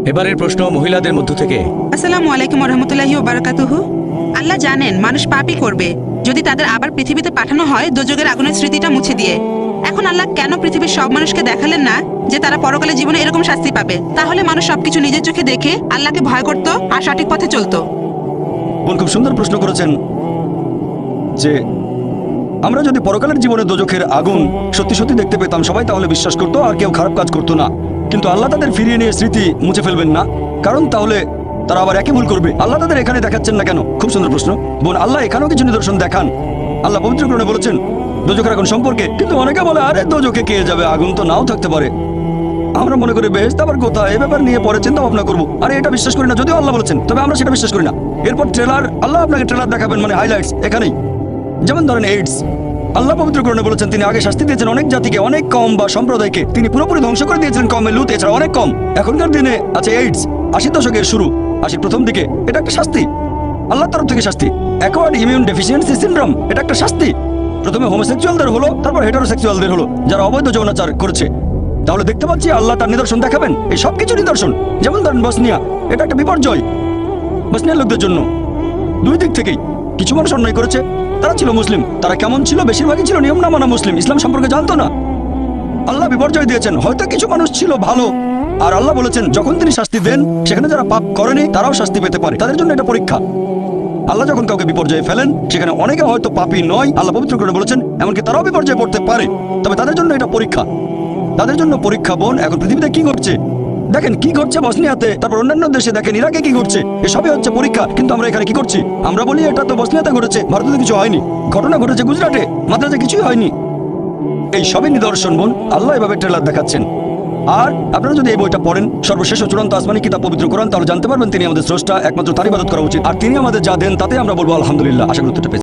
এবারের প্রশ্ন মহিলাদের মধ্য থেকে। আসসালামু আলাইকুম রহমতুল্লাহি ওয়া বারাকাতুহু। আল্লাহ জানেন মানুষ পাপই করবে যদি তাদের আবার পৃথিবীতে পাঠানো হয় দোজখের আগুনের স্মৃতিটা মুছে দিয়ে। এখন আল্লাহ কেন পৃথিবীর সব মানুষকে দেখালেন না যে তারা পরকালে জীবনে এরকম শাস্তি পাবে? তাহলে মানুষ সবকিছু নিজের চোখে দেখে আল্লাহকে ভয় করত আর সঠিক পথে চলতো। বোন খুব সুন্দর প্রশ্ন করেছেন যে আমরা যদি পরকালের জীবনে দোজখের আগুন সত্যি সত্যি দেখতে পেতাম সবাই তাহলে বিশ্বাস করতো আর কেউ খারাপ কাজ করতো না। কিন্তু আল্লাহ তাদের ফিরিয়ে নিয়ে স্মৃতি মুছে ফেলবেন না, কারণ তাহলে তারা আবার একই ভুল করবে। আল্লাহ তাদের এখানে দেখাচ্ছেন না কেন? খুব সুন্দর প্রশ্ন বোন। আল্লাহ এখানেও কিছু নিদর্শন দেখান। আল্লাহ পবিত্র কোরআনে বলেছেন দোজখের আগুন সম্পর্কে, কিন্তু অনেকে বলে আরে দোজখে কে যাবে, আগুন তো নাও থাকতে পারে। আমরা মনে করি বেহেশত আবার কোথায়, এ ব্যাপার নিয়ে পরে চিন্তা ভাবনা করবো। আরে এটা বিশ্বাস করি না, যদিও আল্লাহ বলেছেন, তবে আমরা সেটা বিশ্বাস করি না। এরপর ট্রেলার, আল্লাহ আপনাকে ট্রেলার দেখাবেন, মানে হাইলাইটস এখানেই। যেমন ধরেন এইডস, আল্লাহ পবিত্র কোরআনে বলেছেন তিনি আগে শাস্তি দিয়েছেন অনেক জাতিকে, অনেক কম বা সম্প্রদায়কে তিনি পুরোপুরি ধ্বংস করে দিয়েছিলেন কমে লুত, এছাড়া অনেক কম। এখনকার দিনে আছে এইডস, 80 দশকের শুরু, 80 প্রথম দিকে। এটা একটা শাস্তি, আল্লাহর তরফ থেকে শাস্তি। অ্যাকোয়ার্ড ইমিউন ডেফিসিয়েন্সি সিনড্রোম, এটা একটা শাস্তি। প্রথমে হোমোসেক্সুয়ালদের হলো, তারপর হেটারোসেক্সুয়ালদের হলো, যারা অবৈধ যৌনাচার করেছে। তাহলে দেখতে পাচ্ছি আল্লাহ তার নিদর্শন দেখাবেন, এই সব কিছু নিদর্শন। যেমন ধরেন বসনিয়া, এটা একটা বিপর্যয় বসনিয়ার লোকদের জন্য, দুই দিক থেকেই। কিছু মানুষ অন্যায় করেছে, তারা ছিল মুসলিম, তারা কেমন ছিল? বেশিরভাগই ছিল নিয়ম না মানা মুসলিম, ইসলাম সম্পর্কে জানতো না। আল্লাহ বিপর্যয় দিয়েছেন। হয়তো কিছু মানুষ ছিল ভালো, আর আল্লাহ বলেছেন যখন তিনি শাস্তি দেন সেখানে যারা পাপ করেনি তারাও শাস্তি পেতে পারে, তাদের জন্য এটা পরীক্ষা। আল্লাহ যখন কাউকে বিপর্যয়ে ফেলেন সেখানে অনেকে হয়তো পাপী নয়, আল্লাহ পবিত্র করে বলেছেন এমনকি তারাও বিপর্যয়ে পড়তে পারে, তবে তাদের জন্য এটা পরীক্ষা। তাদের জন্য পরীক্ষা বোন। এখন পৃথিবীতে কি ঘটছে দেখেন, কি ঘটছে বসনিয়াতে, তারপর অন্যান্য দেশে দেখেন, ইরাকে কি ঘটছে, এসবই হচ্ছে পরীক্ষা। কিন্তু আমরা এখানে কি করছি? আমরা বলি এটা তো বসনিয়াতে ঘটেছে, ভারতে কিছু হয়নি। ঘটনা ঘটেছে গুজরাটে, মাদ্রাজে কিছুই হয়নি। এই সবই নিদর্শন বোন, আল্লাহ এভাবে ট্রেলার দেখাচ্ছেন। আর আপনারা যদি এই বইটা পড়েন, সর্বশেষ ও চূড়ান্ত আসমানি কিতাব পবিত্র কোরআন, তাহলে জানতে পারবেন তিনি আমাদের স্রষ্টা, একমাত্র তার ইবাদত করা উচিত। আর তিনি আমাদের যা দেন তাতে আমরা বলবো আলহামদুলিল্লাহ। আশা করি উত্তরটা পেয়েছেন।